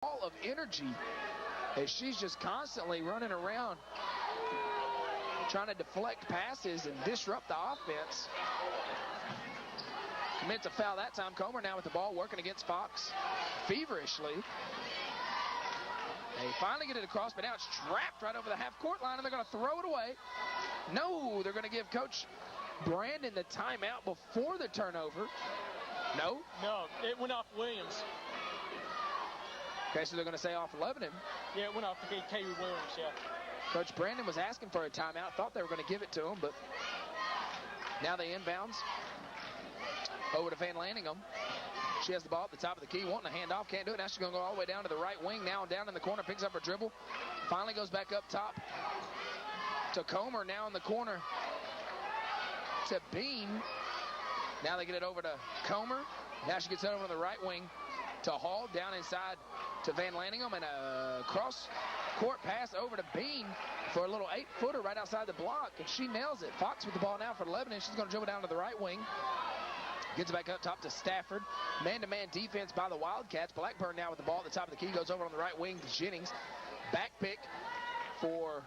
ball of energy as she's just constantly running around trying to deflect passes and disrupt the offense. Commits a foul that time. Comer now with the ball working against Fox feverishly. They finally get it across, but now it's trapped right over the half-court line, and they're going to throw it away. No, they're going to give Coach Brandon the timeout before the turnover. No? No, it went off Williams. Okay, so they're going to say off Lebanon. Yeah, it went off to Katie Williams, yeah. Coach Brandon was asking for a timeout. Thought they were going to give it to him, but now they inbounds over to Van Lanningham. She has the ball at the top of the key, wanting to hand off, can't do it. Now she's going to go all the way down to the right wing. Now down in the corner, picks up her dribble. Finally goes back up top to Comer, now in the corner to Bean. Now they get it over to Comer. Now she gets it over to the right wing to Hall, down inside to Van Lanningham, and a cross-court pass over to Bean for a little 8-footer right outside the block, and she nails it. Fox with the ball now for Lebanon. She's going to dribble down to the right wing. Gets it back up top to Stafford. Man-to-man defense by the Wildcats. Blackburn now with the ball at the top of the key. Goes over on the right wing to Jennings. Back pick for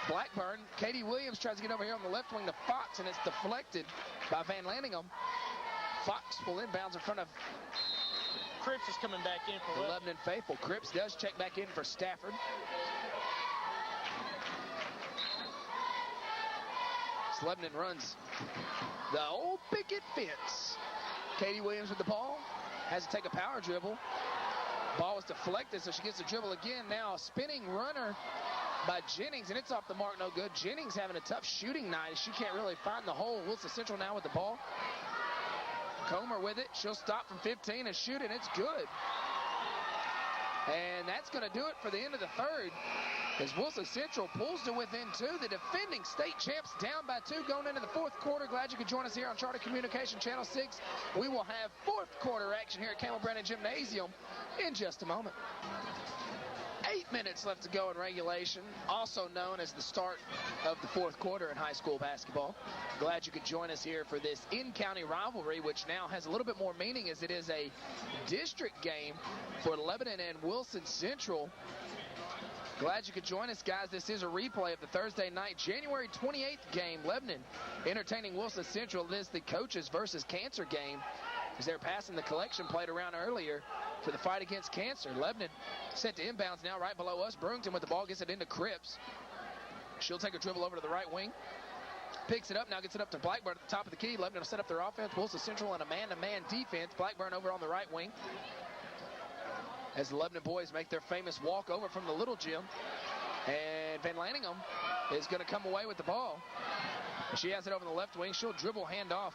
Blackburn. Katie Williams tries to get over here on the left wing to Fox, and it's deflected by Van Lanningham. Fox will inbounds in front of Cripps is coming back in for the Lebanon faithful. Cripps does check back in for Stafford. So Lebanon runs the old picket fence. Katie Williams with the ball. Has to take a power dribble. Ball was deflected, so she gets the dribble again. Now a spinning runner by Jennings, and it's off the mark, no good. Jennings having a tough shooting night. She can't really find the hole. WilsonCentral now with the ball. Comer with it. She'll stop from 15 and shoot it. It's good. And that's going to do it for the end of the third, as WilsonCentral pulls to within 2. The defending state champs down by 2 going into the fourth quarter. Glad you could join us here on Charter Communication Channel 6. We will have fourth quarter action here at Campbell Brandon Gymnasium in just a moment. 8 minutes left to go in regulation, also known as the start of the fourth quarter in high school basketball. Glad you could join us here for this in-county rivalry, which now has a little bit more meaning as it is a district game for Lebanon and WilsonCentral. Glad you could join us, guys. This is a replay of the Thursday night, January 28th game. Lebanon entertaining WilsonCentral. This is the coaches versus cancer game, as they're passing the collection plate around earlier for the fight against cancer. Lebanon sent to inbounds now right below us. Brewington with the ball, gets it into Cripps. She'll take a dribble over to the right wing. Picks it up, now gets it up to Blackburn at the top of the key. Lebanon will set up their offense. WilsonCentral in a man-to-man defense. Blackburn over on the right wing, as the Lebanon boys make their famous walk over from the little gym. And Van Lanningham is going to come away with the ball. She has it over the left wing. She'll dribble handoff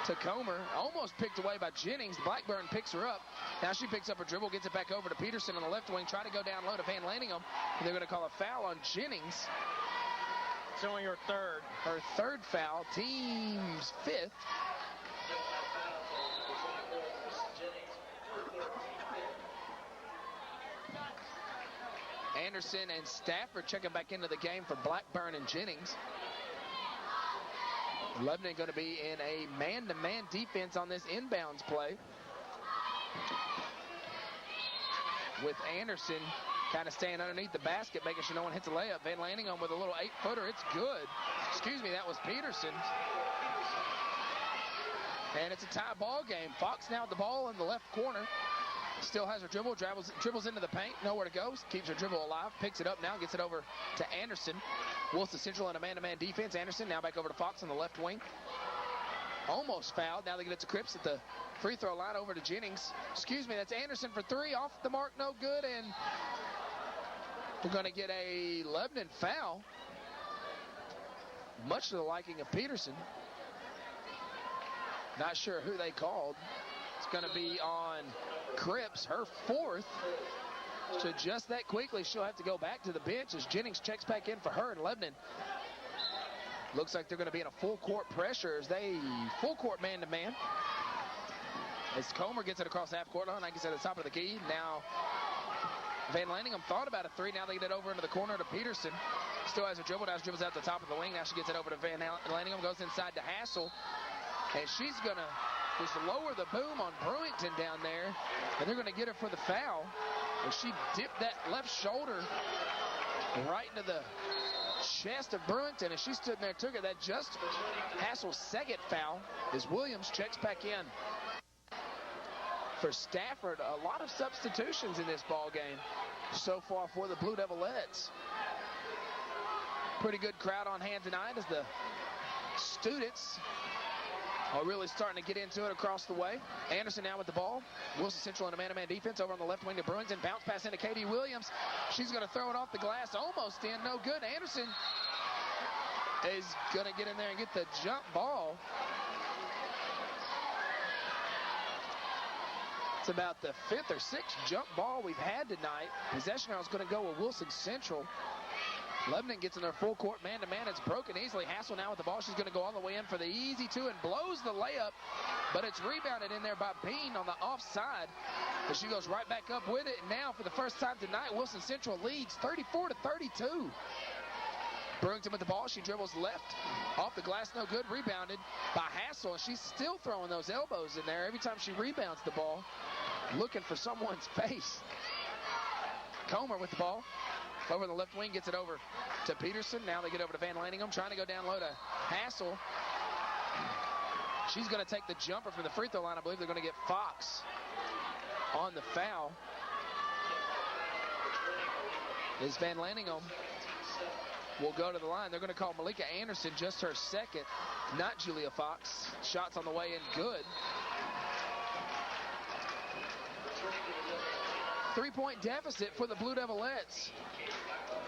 to Comer. Almost picked away by Jennings. Blackburn picks her up. Now she picks up her dribble, gets it back over to Peterson on the left wing. Try to go down low to Van Lanningham. And they're going to call a foul on Jennings. It's only her third. Her third foul, team's 5th. Anderson and Stafford checking back into the game for Blackburn and Jennings. Lebanon going to be in a man-to-man defense on this inbounds play, with Anderson kind of staying underneath the basket, making sure no one hits a layup. Van Lanningham with a little 8-footer. It's good. Excuse me, that was Peterson. And it's a tie ball game. Fox now with the ball in the left corner. Still has her dribble, dribbles into the paint, nowhere to go, keeps her dribble alive, picks it up now, gets it over to Anderson. WilsonCentral in a man-to-man defense. Anderson now back over to Fox on the left wing. Almost fouled. Now they get it to Cripps at the free throw line, over to Jennings. Excuse me, that's Anderson for 3, off the mark, no good, and we're going to get a Lebanon foul, much to the liking of Peterson. Not sure who they called. It's going to be on Cripps, her 4th. So just that quickly, she'll have to go back to the bench as Jennings checks back in for her. And Lebanon looks like they're going to be in a full court pressure as they full court man-to-man. As Comer gets it across half court line, like I said, at the top of the key. Now Van Lanningham thought about a 3. Now they get it over into the corner to Peterson. Still has a dribble. Now she dribbles out the top of the wing. Now she gets it over to Van Lanningham. Goes inside to Hassel. And she's going to just lower the boom on Brewington down there. And they're going to get her for the foul. And she dipped that left shoulder right into the chest of Brewington, and she stood there and took it. That just Hassel's second foul as Williams checks back in. For Stafford, a lot of substitutions in this ball game so far for the Blue Devilettes. Pretty good crowd on hand tonight as the students are really starting to get into it across the way. Anderson now with the ball. Wilson Central in a man-to-man defense over on the left wing to Brewington. Bounce pass into Katie Williams. She's going to throw it off the glass. Almost in. No good. Anderson is going to get in there and get the jump ball. It's about the 5th or 6th jump ball we've had tonight. Possession now is going to go with Wilson Central. Lebanon gets in their full court man-to-man. It's broken easily. Hassel now with the ball. She's going to go all the way in for the easy two and blows the layup, but it's rebounded in there by Bean on the offside. But she goes right back up with it. And now for the first time tonight, Wilson Central leads 34-32. Brewington with the ball. She dribbles left. Off the glass, no good. Rebounded by Hassel. And she's still throwing those elbows in there every time she rebounds the ball, looking for someone's face. Comer with the ball. Over the left wing, gets it over to Peterson. Now they get over to Van Lanningham, trying to go down low to Hassel. She's going to take the jumper from the free throw line. I believe they're going to get Fox on the foul. As Van Lanningham will go to the line. They're going to call Malika Anderson, just her second, not Julia Fox. Shots on the way in, good. 3-point deficit for the Blue Devilettes.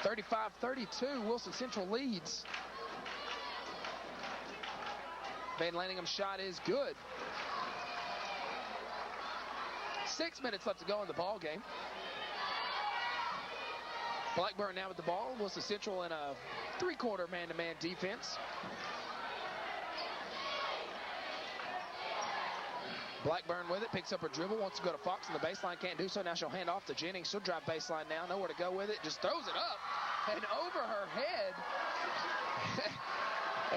35-32, Wilson Central leads. Van Lanningham's shot is good. 6 minutes left to go in the ball game. Blackburn now with the ball. Wilson Central in a three-quarter man-to-man defense. Blackburn with it, picks up her dribble, wants to go to Fox on the baseline, can't do so. Now she'll hand off to Jennings. She'll drive baseline now, nowhere to go with it. Just throws it up and over her head.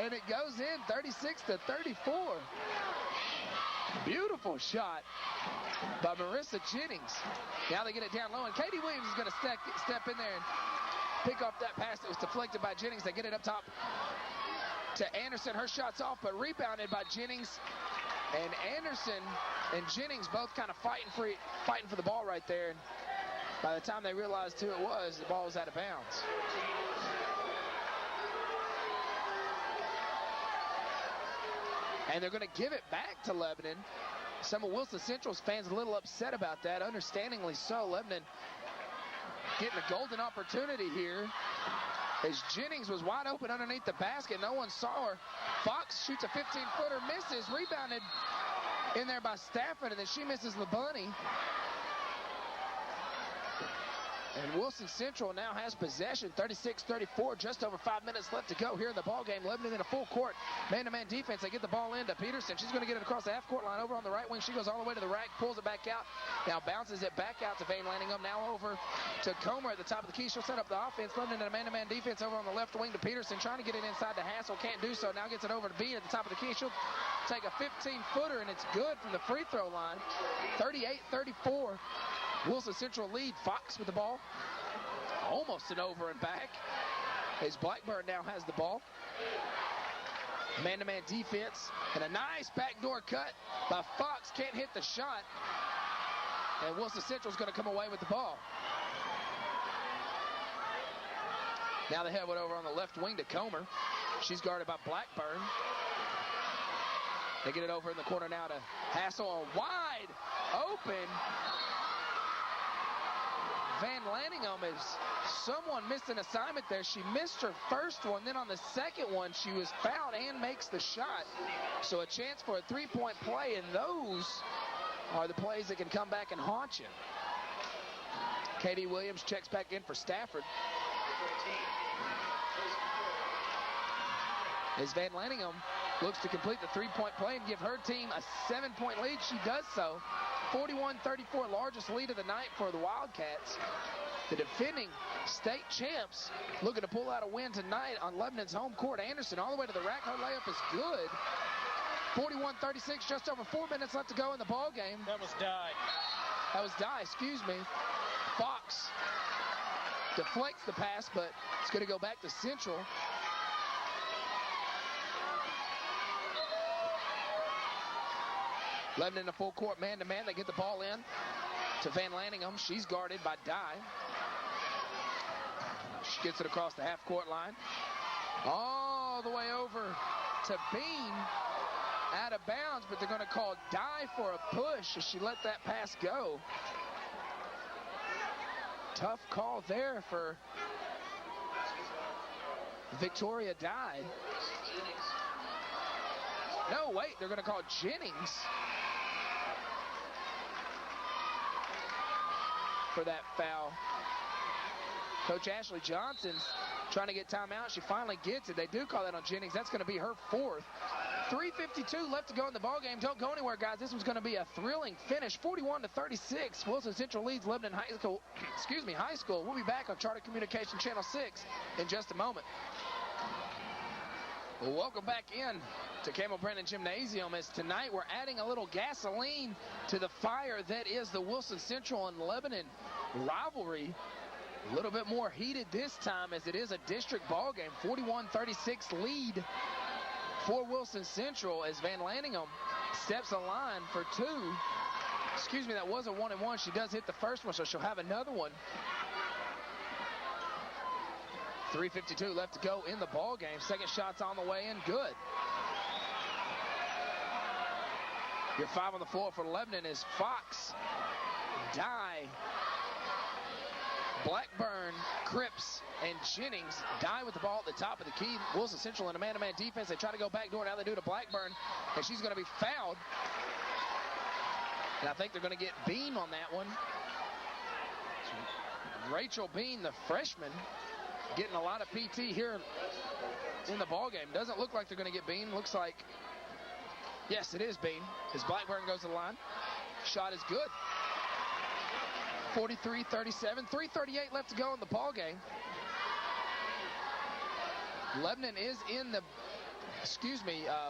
And it goes in 36-34. Beautiful shot by Marissa Jennings. Now they get it down low, and Katie Williams is going to step in there and pick off that pass that was deflected by Jennings. They get it up top to Anderson. Her shot's off, but rebounded by Jennings. And Anderson and Jennings both kind of fighting for the ball right there. And by the time they realized who it was, the ball was out of bounds. And they're going to give it back to Lebanon. Some of Wilson Central's fans a little upset about that, understandingly so. Lebanon getting a golden opportunity here. As Jennings was wide open underneath the basket, no one saw her. Fox shoots a 15-footer, misses, rebounded in there by Stafford, and then she misses the bunny. And Wilson Central now has possession, 36-34, just over 5 minutes left to go here in the ball game. Lebanon in a full court man-to-man defense. They get the ball into Peterson. She's going to get it across the half-court line over on the right wing. She goes all the way to the rack, pulls it back out. Now bounces it back out to Van Lanningham. Now over to Comer at the top of the key. She'll set up the offense. Lebanon in a man-to-man defense over on the left wing to Peterson, trying to get it inside to Hassel. Can't do so. Now gets it over to Bean at the top of the key. She'll take a 15-footer, and it's good from the free throw line. 38-34. Wilson Central lead. Fox with the ball. Almost an over and back as Blackburn now has the ball. Man-to-man defense and a nice backdoor cut by Fox. Can't hit the shot. And Wilson Central's going to come away with the ball. Now they have it over on the left wing to Comer. She's guarded by Blackburn. They get it over in the corner now to Hassel. A wide open Van Lanningham. Is someone missed an assignment there. She missed her first one. Then on the second one, she was fouled and makes the shot. So a chance for a three-point play, and those are the plays that can come back and haunt you. Katie Williams checks back in for Stafford. As Van Lanningham looks to complete the three-point play and give her team a 7-point lead, she does so. 41-34, largest lead of the night for the Wildcats. The defending state champs looking to pull out a win tonight on Lebanon's home court. Anderson all the way to the rack. Her layup is good. 41-36, just over 4 minutes left to go in the ball game. That was Dye. That was Dye, excuse me. Fox deflects the pass, but it's going to go back to Central. Lebanon in a full court man-to-man. They get the ball in to Van Lanningham. She's guarded by Dye. She gets it across the half-court line. All the way over to Bean. Out of bounds, but they're going to call Dye for a push as she let that pass go. Tough call there for Victoria Dye. No, wait, they're going to call Jennings for that foul. Coach Ashley Johnson's trying to get timeout. She finally gets it. They do call that on Jennings. That's going to be her fourth. 3:52 left to go in the ballgame. Don't go anywhere, guys. This one's going to be a thrilling finish. 41-36. Wilson Central leads Lebanon High School. High School. We'll be back on Charter Communication Channel 6 in just a moment. Well, welcome back in to Campbell Brennan Gymnasium, as tonight we're adding a little gasoline to the fire that is the Wilson Central and Lebanon rivalry. A little bit more heated this time, as it is a district ball game. 41-36 lead for Wilson Central as Van Lanningham steps a line for two. Excuse me, that was a 1-and-1. She does hit the first one, so she'll have another one. 3:52 left to go in the ball game. Second shot's on the way in, good. Your five on the floor for Lebanon is Fox, Dye, Blackburn, Cripps, and Jennings. Dye with the ball at the top of the key. Wilson Central in a man-to-man defense. They try to go back door. Now they do to Blackburn, and she's going to be fouled. And I think they're going to get Bean on that one. Rachel Bean, the freshman, getting a lot of PT here in the ballgame. Doesn't look like they're going to get Bean. Looks like, yes, it is Bean, as Blackburn goes to the line. Shot is good. 43-37, 3:38 left to go in the ball game. Lebanon is in the,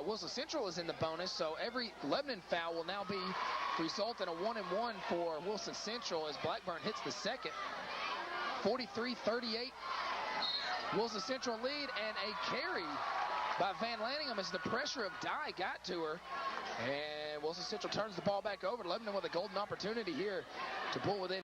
Wilson Central is in the bonus, so every Lebanon foul will now result in a 1-and-1 for Wilson Central as Blackburn hits the second. 43-38, Wilson Central lead, and a carry by Van Lanningham as the pressure of Dye got to her. And Wilson Central turns the ball back over to Lebanon with a golden opportunity here to pull within